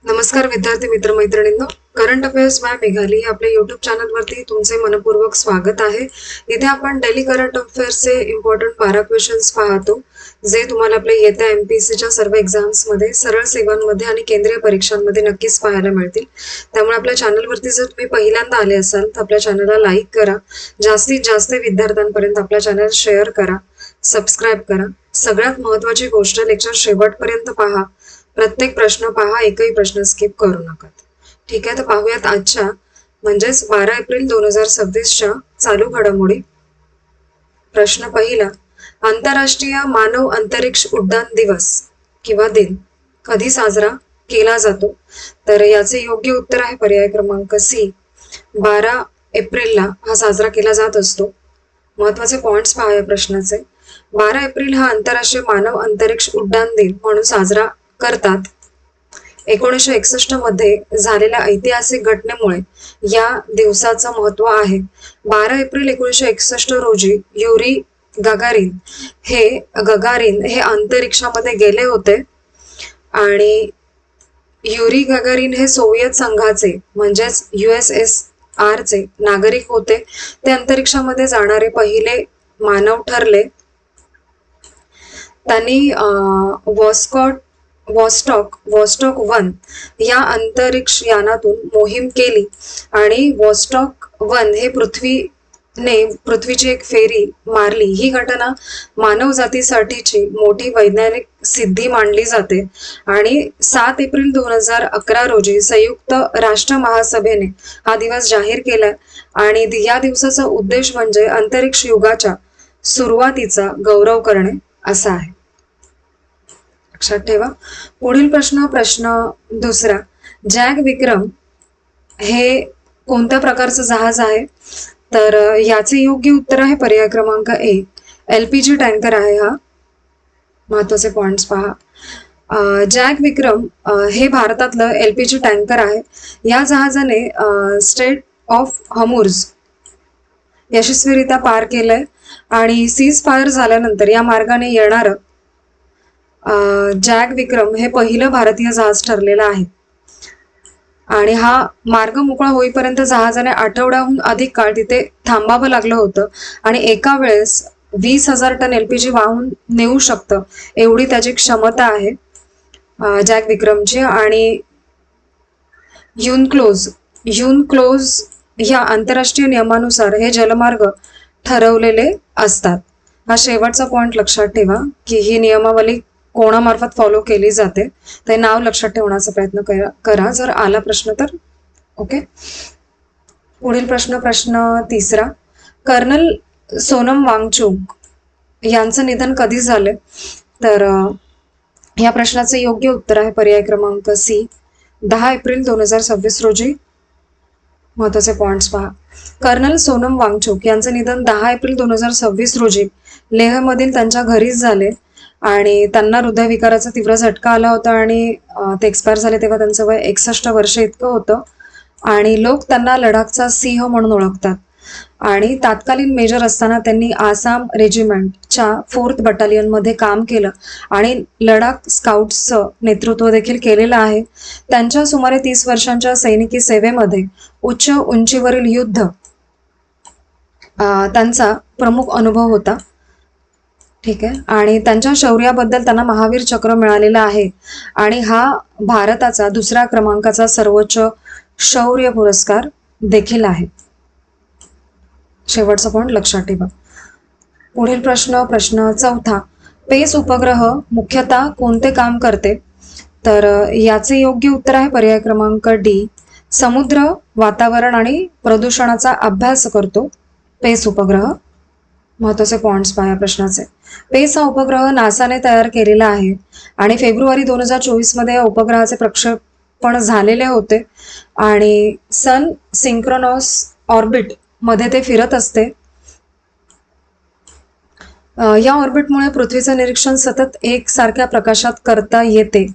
नमस्कार विद्यार्थी मित्र मैत्रिणींनो, करंट अफेअर्स बाय मेघाली आपल्या युट्यूब चॅनलवरती तुमचे मनपूर्वक स्वागत आहे. इथे आपण डेली करंट अफेअर्सचे इम्पॉर्टंट 12 क्वेश्चन्स पाहतो, जे तुम्हाला आपल्या येत्या एमपीएससीच्या सर्व एक्झाम्समध्ये, सरळ सेवांमध्ये आणि केंद्रीय परीक्षांमध्ये नक्कीच पाहायला मिळतील. त्यामुळे आपल्या चॅनलवरती जर तुम्ही पहिल्यांदा आले असाल तर आपल्या चॅनलला लाईक करा, जास्तीत जास्त विद्यार्थ्यांपर्यंत आपला चॅनल शेअर करा, सबस्क्राईब करा. सगळ्यात महत्त्वाची गोष्ट, लेक्चर शेवटपर्यंत पहा, प्रत्येक प्रश्न पहा, एकही प्रश्न स्किप करू नका. ठीक आहे, तर पाहूयात आजच्या म्हणजेच 12 एप्रिल 2026च्या चालू घडामोडी. प्रश्न पहिला, आंतरराष्ट्रीय मानव अंतरिक्ष उड्डाण दिवस किंवा दिन कधी साजरा केला जातो? तर याचे योग्य उत्तर आहे पर्याय क्रमांक सी, 12 एप्रिलला हा साजरा केला जात असतो. महत्वाचे पॉइंट्स पहा या प्रश्नाचे. 12 एप्रिल हा आंतरराष्ट्रीय मानव अंतरिक्ष उड्डाण दिन म्हणून साजरा करतात. 1961 मध्ये झालेल्या ऐतिहासिक घटनेमुळे या दिवसाचं महत्व आहे. 12 एप्रिल 1961 रोजी युरी गगारिन हे अंतरिक्षामध्ये गेले होते आणि युरी गगारिन हे सोव्हिएत संघाचे म्हणजेच USSR चे नागरिक होते. ते अंतरिक्षामध्ये जाणारे पहिले मानव ठरले. त्यांनी वॉस्टॉक 1 या अंतरिक्ष यानातून मोहीम केली आणि वॉस्टॉक 1 हे पृथ्वीची एक फेरी मारली. ही घटना मानवजातीसाठीची मोठी वैज्ञानिक सिद्धी मानली जाते आणि 7 एप्रिल 2011 रोजी संयुक्त राष्ट्र महासभेने हा दिवस जाहीर केला आणि या दिवसाचा उद्देश म्हणजे अंतरिक्ष युगाच्या सुरुवातीचा गौरव करणे असा आहे. लक्षात ठेवा. पुढील प्रश्न दुसरा, जॅक विक्रम हे कोणत्या प्रकारचं जहाज आहे? तर याचे योग्य उत्तर आहे पर्याय क्रमांक ए, LPG टँकर आहे हा. महत्वाचे पॉइंट्स पहा. जॅक विक्रम हे भारतातलं LPG टँकर आहे. या जहाजाने स्ट्रेट ऑफ हॉर्मुझ यशस्वीरित्या पार केलंय आणि सीज फायर झाल्यानंतर या मार्गाने येणारं जॅक विक्रम हे पहिलं भारतीय जहाज ठरलेलं आहे आणि हा मार्ग मोकळा होईपर्यंत जहाजाने आठवड्याहून अधिक काळ तिथे थांबावं लागलं होतं आणि एका वेळेस 20,000 टन LPG वाहून नेऊ शकतं एवढी त्याची क्षमता आहे जॅक विक्रमची. आणि युनक्लोज या आंतरराष्ट्रीय नियमानुसार हे जलमार्ग ठरवलेले असतात. हा शेवटचा पॉइंट लक्षात ठेवा की ही नियमावली कोणामार्फत फॉलो केली जाते, ते नाव लक्षात ठेवण्याचा प्रयत्न करा जर आला प्रश्न तर. ओके, पुढील प्रश्न तिसरा, कर्नल सोनम वांगचुक यांचं निधन कधी झाले? तर या प्रश्नाचे योग्य उत्तर आहे पर्याय क्रमांक सी, 10 एप्रिल 2026 रोजी. महत्वाचे पॉइंट्स पहा. कर्नल सोनम वांगचुक यांचं निधन 10 एप्रिल 2026 रोजी लेहमधील त्यांच्या घरीच झाले आणि त्यांना हृदयविकाराचा तीव्र झटका आला होता आणि ते एक्सपायर झाले तेव्हा त्यांचं वय 61 वर्ष इतकं होतं आणि लोक त्यांना लडाखचा सिंह म्हणून ओळखतात. आणि तत्कालीन मेजर असताना त्यांनी आसाम रेजिमेंटच्या 4th बटालियनमध्ये काम केलं आणि लडाख स्काउट्सचं नेतृत्व देखील केलेलं आहे. त्यांच्या सुमारे 30 वर्षांच्या सैनिकी सेवेमध्ये उच्च उंचीवरील युद्ध त्यांचा प्रमुख अनुभव होता. ठीक आहे, आणि त्यांच्या शौर्याबद्दल त्यांना महावीर चक्र मिळालेलं आहे आणि हा भारताचा 2ऱ्या क्रमांकाचा सर्वोच्च शौर्य पुरस्कार देखील आहे. शेवटचा पॉइंट लक्षात ठेवा. पुढील प्रश्न चौथा, पेस उपग्रह मुख्यतः कोणते काम करते? तर याचे योग्य उत्तर आहे पर्याय क्रमांक डी, समुद्र, वातावरण आणि प्रदूषणाचा अभ्यास करतो पेस उपग्रह. महत्वाचे पॉइंट्स पहा या प्रश्नाचे. पेस हा उपग्रह नासाने तयार केलेला आहे आणि फेब्रुवारी 2024 मध्ये या उपग्रहाचे प्रक्षेपण झालेले होते आणि सन सिंक्रोनस ऑर्बिट मध्ये ते फिरत असते. या ऑर्बिटमुळे पृथ्वीचं निरीक्षण सतत एकसारख्या प्रकाशात करता येते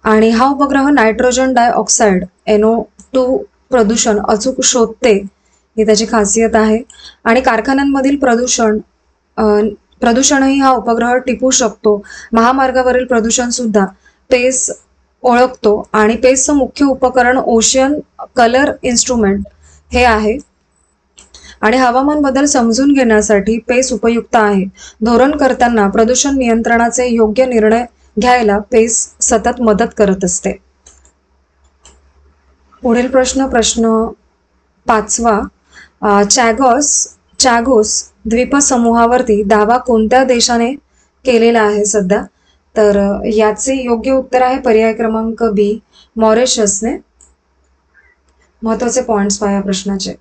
आणि हा उपग्रह नायट्रोजन डायऑक्साईड NO2 प्रदूषण अचूक शोधते, ही त्याची खासियत आहे. आणि कारखान्यांमधील प्रदूषणही हा उपग्रह टिपू शकतो. महामार्गावरील प्रदूषण सुद्धा पेस ओळखतो आणि पेसचं मुख्य उपकरण ओशियन कलर इन्स्ट्रुमेंट हे आहे. आणि हवामान बदल समजून घेण्यासाठी पेस उपयुक्त आहे. धोरण करताना प्रदूषण नियंत्रणाचे योग्य निर्णय घ्यायला पेस सतत मदत करत असते. पुढील प्रश्न 5वा. चॅगोस द्वीपसमूहावरती दावा कोणत्या देशाने केलेला आहे सध्या? तर याचे योग्य उत्तर आहे पर्याय क्रमांक बी, मॉरिशसने. महत्वाचे पॉइंट्स पहा या प्रश्नाचे.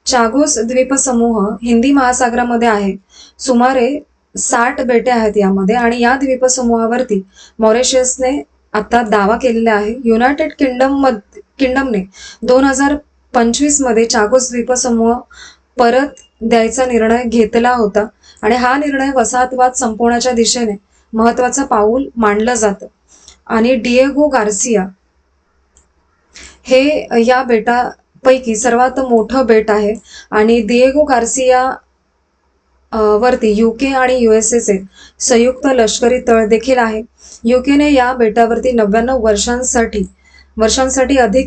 चागोस द्वीपसमूह हिंदी महासागरामध्ये आहे. सुमारे 60 बेटे आहेत यामध्ये आणि या द्वीपसमूहावरती मॉरिशसने आता दावा केलेला आहे. युनायटेड किंगडमने 2025 मध्ये चागोस द्वीपसमूह परत द्यायचा निर्णय घेतला होता आणि हा निर्णय वसाहतवाद संपवण्याच्या दिशेने महत्वाचं पाऊल मानलं जातं. आणि डिएगो गार्सिया हे या बेटापैकी सर्वात मोठं बेट आहे आणि डिएगो गार्सिया वरती युके आणि युएसएचे संयुक्त लष्करी तळ देखील आहे. युकेने या बेटावरती 99 वर्षांसाठी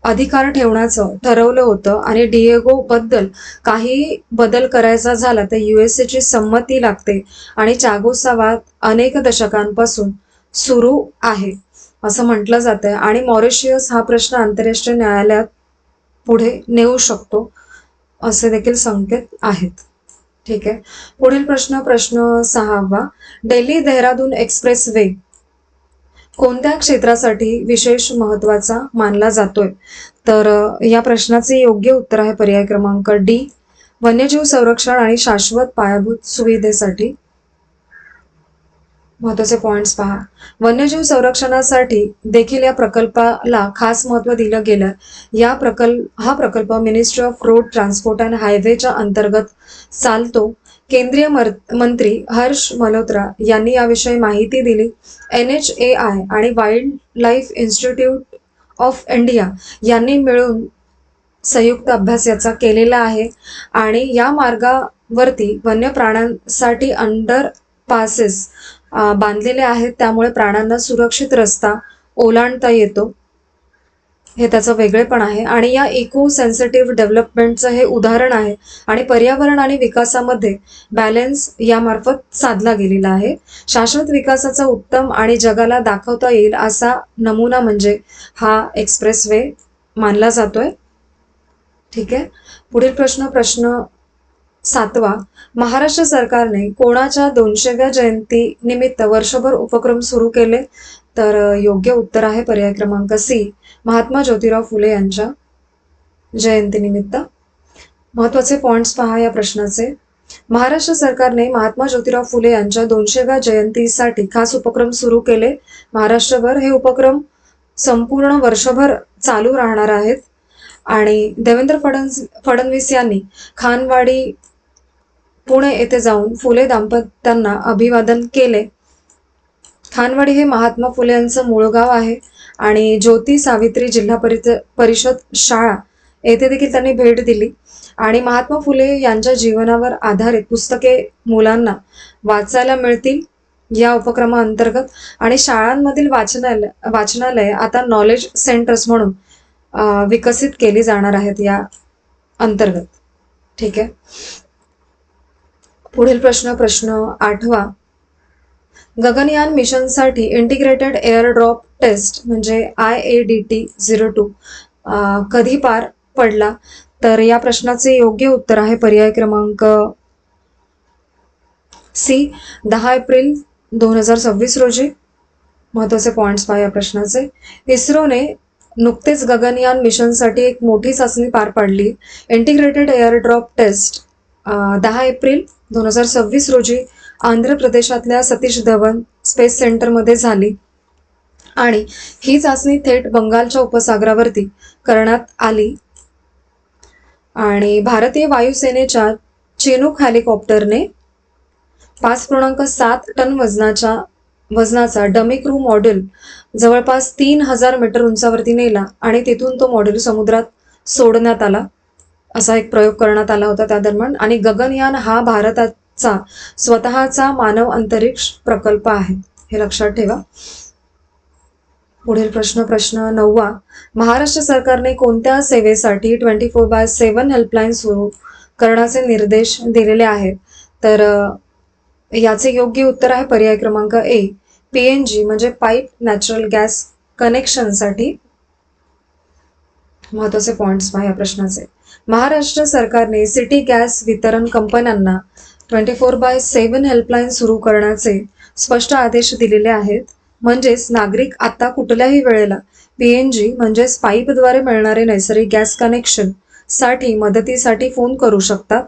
अधिकार ठेवण्याचं ठरवलं होतं आणि डिएगो बद्दल काही बदल करायचा झाला तर युएसएची संमती लागते आणि चागोसचा वाद अनेक दशकांपासून सुरू आहे असं म्हटलं जातंय. आणि मॉरिशियस हा प्रश्न आंतरराष्ट्रीय न्यायालयात पुढे नेऊ शकतो असे देखील संकेत आहेत. ठीक आहे. पुढील प्रश्न 6वा. दिल्ली देहरादून एक्सप्रेस वे कोणत्या क्षेत्रासाठी विशेष महत्वाचा मानला जातोय? तर या प्रश्नाचे योग्य उत्तर आहे पर्याय क्रमांक डी, वन्यजीव संरक्षण आणि शाश्वत पायाभूत सुविधेसाठी. महत्वाचे पॉइंट्स पहा. वन्यजीव संरक्षणासाठी देखील या प्रकल्पाला खास महत्व दिलं गेलं. हा प्रकल्प ministry of road transport and हायवेच्या अंतर्गत चालतो. केंद्रीय मंत्री हर्ष मल्होत्रा यांनी याविषयी माहिती दिली. NHAI आणि wild life institute of India यांनी मिळून संयुक्त अभ्यास याचा केलेला आहे आणि या मार्गावरती वन्य प्राण्यांसाठी अंडर पासेस बांधलेले आहेत, त्यामुळे प्राण्यांना सुरक्षित रस्ता ओलांडता येतो. हे त्याचं वेगळेपण आहे आणि या इको सेन्सिटिव्ह डेव्हलपमेंटचं हे उदाहरण आहे आणि पर्यावरण आणि विकासामध्ये बॅलन्स यामार्फत साधला गेलेला आहे. शाश्वत विकासाचा उत्तम आणि जगाला दाखवता येईल असा नमुना म्हणजे हा एक्सप्रेसवे मानला जातोय. ठीक आहे. पुढील प्रश्न 7वा. महाराष्ट्र सरकारने कोणाच्या 200व्या जयंती निमित्त वर्षभर उपक्रम सुरू केले? तर योग्य उत्तर आहे पर्याय क्रमांक सी, महात्मा ज्योतिराव फुले यांच्या जयंतीनिमित्त. महत्वाचे पॉइंट्स पहा या प्रश्नाचे. महाराष्ट्र सरकारने महात्मा ज्योतिराव फुले यांच्या 200व्या जयंतीसाठी खास उपक्रम सुरू केले महाराष्ट्रभर. हे उपक्रम संपूर्ण वर्षभर चालू राहणार आहेत आणि देवेंद्र फडणवीस यांनी खानवाडी पुणे येथे जाऊन फुले दाम्पत्यांना अभिवादन केले. खानवाडी हे महात्मा फुले यांचं मूळ गाव आहे आणि ज्योती सावित्री जिल्हा परिषद शाळा येथे देखील त्यांनी भेट दिली आणि महात्मा फुले यांच्या जीवनावर आधारित पुस्तके मुलांना वाचायला मिळतील या उपक्रमाअंतर्गत. आणि शाळांमधील वाचनालय आता नॉलेज सेंटर्स म्हणून विकसित केली जाणार आहेत या अंतर्गत. ठीक आहे. पुढील प्रश्न 8वा. गगनयान मिशनसाठी इंटिग्रेटेड एअर ड्रॉप टेस्ट म्हणजे IADT-02 कधी पार पडला? तर या प्रश्नाचे योग्य उत्तर आहे पर्याय क्रमांक सी, 10 एप्रिल 2026 रोजी. महत्वाचे पॉइंट्स पहा या प्रश्नाचे. इस्रोने नुकतेच गगनयान मिशनसाठी एक मोठी चाचणी पार पाडली. Integrated air drop test 10 April 2026 रोजी आंध्र प्रदेशातल्या सतीश धवन स्पेस सेंटरमध्ये झाली आणि ही चाचणी थेट बंगालच्या उपसागरावरती करण्यात आली. आणि भारतीय वायुसेनेच्या चिनूक हेलिकॉप्टरने 5.7 टन वजनाचा डमी क्रू मॉड्यूल जवळपास 3000 मीटर उंचावरती नेला आणि तिथून तो मॉड्यूल समुद्रात सोडण्यात आला. असा एक प्रयोग करण्यात आला होता त्या दरम्यान. आणि गगनयान हा भारताचा स्वतःचा मानव अंतरिक्ष प्रकल्प आहे, हे लक्षात ठेवा. पुढील प्रश्न 9वा. महाराष्ट्र सरकारने कोणत्या सेवेसाठी 24/7 हेल्पलाईन सुरू करण्याचे निर्देश दिलेले आहेत? तर याचे योग्य उत्तर आहे पर्याय क्रमांक ए, PNG म्हणजे पाईप नॅचरल गॅस कनेक्शनसाठी. महत्वाचे पॉइंट्स पहा या प्रश्नाचे. महाराष्ट्र सरकारने सिटी गॅस वितरण कंपन्यांना 24/7 हेल्पलाईन सुरू करण्याचे स्पष्ट आदेश दिलेले आहेत. म्हणजेच नागरिक आता कुठल्याही वेळेला PNG म्हणजेच पाईपद्वारे मिळणारे नैसर्गिक गॅस कनेक्शन साठी मदतीसाठी फोन करू शकतात,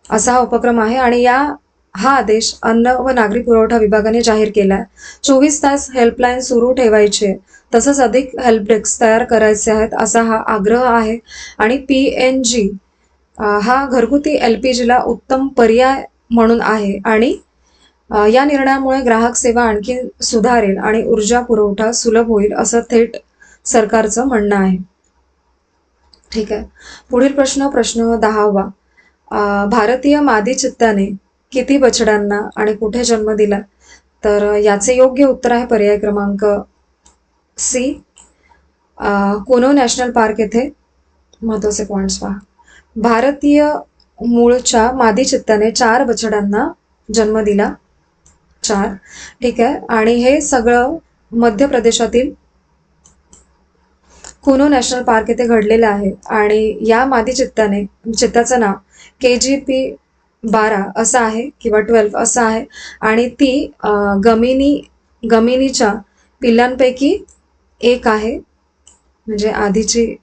असा हा उपक्रम आहे. आणि हा आदेश अन्न व नागरी पुरवठा विभागाने जाहीर केला आहे. 24 तास हेल्पलाईन सुरू ठेवायचे, तसंच अधिक हेल्प डेस्क तयार करायचे आहेत, असा हा आग्रह आहे. आणि PNG हा घरगुती LPGला उत्तम पर्याय म्हणून आहे. आणि या निर्णयामुळे ग्राहक सेवा आणखी सुधारेल आणि ऊर्जा पुरवठा सुलभ होईल, असं थेट सरकारचं म्हणणं आहे. ठीक आहे. पुढील प्रश्न 10वा. भारतीय मादी चित्त्याने किती बछड्यांना आणि कुठे जन्म दिला? तर याचे योग्य उत्तर आहे पर्याय क्रमांक सी, कुनो नॅशनल पार्क येथे. महत्वाचे पॉइंट्स पहा. भारतीय मूळच्या मादी चित्त्याने 4 बछड्यांना जन्म दिला. 4. ठीक आहे. आणि हे सगळं मध्य प्रदेशातील कुनो नॅशनल पार्क येथे घडलेलं आहे. आणि या मादी चित्त्याचं नाव KGP-12 असं आहे किंवा 12 असं आहे. आणि ती गमिनीच्या पिल्लांपैकी एक आहे, म्हणजे आधीची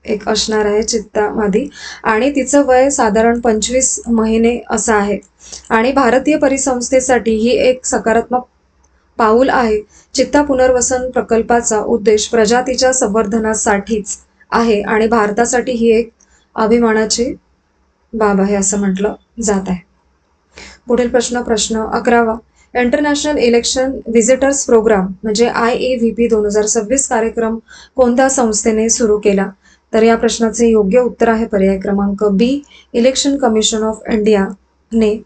एक असणार आहे चित्ता मादी. आणि तिचं वय साधारण 25 महिने असं आहे. आणि भारतीय परिसंस्थेसाठी ही एक सकारात्मक पाऊल आहे. चित्ता पुनर्वसन प्रकल्पाचा उद्देश प्रजातीच्या संवर्धनासाठीच आहे आणि भारतासाठी ही एक अभिमानाची बाब आहे असं म्हटलं जात आहे. पुढील प्रश्न 11वा. इंटरनॅशनल इलेक्शन व्हिजिटर्स प्रोग्राम म्हणजे IEVP 2026 कार्यक्रम कोणत्या संस्थेने सुरू केला? तर या प्रश्नाचे योग्य उत्तर आहे पर्याय क्रमांक बी, इलेक्शन कमिशन ऑफ इंडियाने.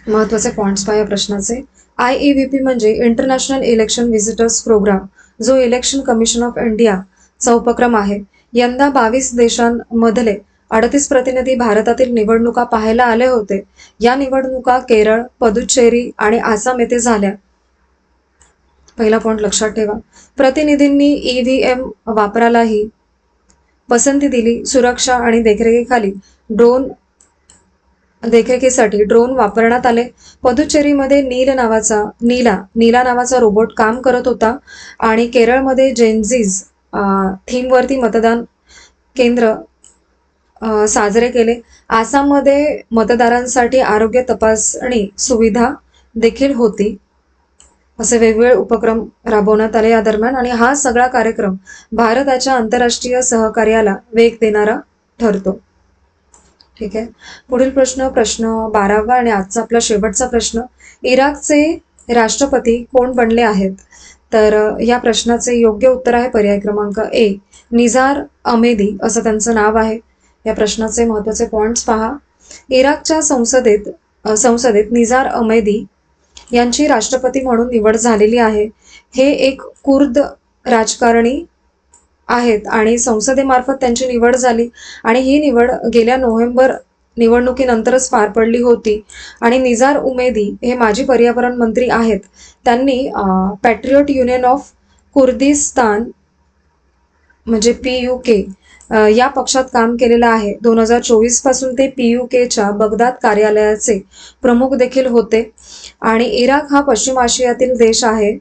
महत्वाचे पॉइंट्स पहा या प्रश्नाचे. IEVP म्हणजे इंटरनॅशनल इलेक्शन व्हिजिटर्स प्रोग्राम, जो इलेक्शन कमिशन ऑफ इंडियाचा उपक्रम आहे. यंदा 22 देशांमधले 38 प्रतिनिधी भारतातील निवडणुका पाहायला आले होते. या निवडणुका केरळ, पुदुच्चेरी आणि आसाम येथे झाल्या. पहिला पॉइंट लक्षात ठेवा. प्रतिनिधींनी EVM वापरालाही पसंती दिली. सुरक्षा आणि देखरेखीसाठी ड्रोन वापरण्यात आले. पुदुच्चेरीमध्ये नीला नावाचा रोबोट काम करत होता. आणि केरळमध्ये जेनझीज थीमवरती मतदान केंद्र साजरे केले. आसाममध्ये मतदारांसाठी आरोग्य तपासणी सुविधा देखील होती. असे वेगवेगळे उपक्रम राबवण्यात आले या दरम्यान. आणि हा सगळा कार्यक्रम भारताच्या आंतरराष्ट्रीय सहकार्याला वेग देणारा ठरतो. ठीक आहे. पुढील प्रश्न 12वा आणि आजचा आपला शेवटचा प्रश्न. इराकचे राष्ट्रपती कोण बनले आहेत? तर या प्रश्नाचे योग्य उत्तर आहे पर्याय क्रमांक ए, निझार अमेदी असं त्यांचं नाव आहे. या प्रश्नाचे महत्वाचे पॉइंट्स पहा. इराकच्या संसदेत निझार अमेदी यांची राष्ट्रपती म्हणून निवड झालेली आहे. हे एक कुर्द राजकारणी आहेत आणि संसदेमार्फत त्यांची निवड झाली. आणि ही निवड गेल्या नोव्हेंबर निवडणुकीनंतरच पार पडली होती. आणि निझार उमेदी हे माजी पर्यावरण मंत्री आहेत. त्यांनी पॅट्रियट युनियन ऑफ कुर्दिस्तान म्हणजे PUK या पक्षात काम केलेलं आहे. 2024 पासून ते PUKच्या बगदाद कार्यालयाचे प्रमुख देखील होते. आणि इराक हा पश्चिम आशियातील देश आहे.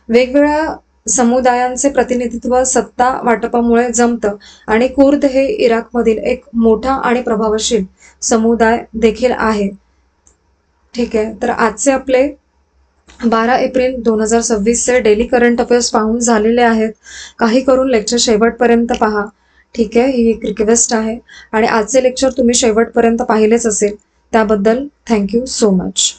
वेगवेगळ्या समुदायांचे प्रतिनिधित्व सत्ता वाटपामुळे जमतं. आणि कुर्द हे इराकमधील एक मोठा आणि प्रभावशील समुदाय देखील आहे. ठीक आहे. तर आजचे आपले 12 एप्रिल 2026 डेली करंट अफेअर्स पाहून झालेले आहेत. काही करून लेक्चर शेवटपर्यंत पहा. ठीक आहे, ही एक रिक्वेस्ट आहे. आणि आजचे लेक्चर तुम्ही शेवटपर्यंत पाहिलेच असेल, त्याबद्दल थँक्यू सो मच.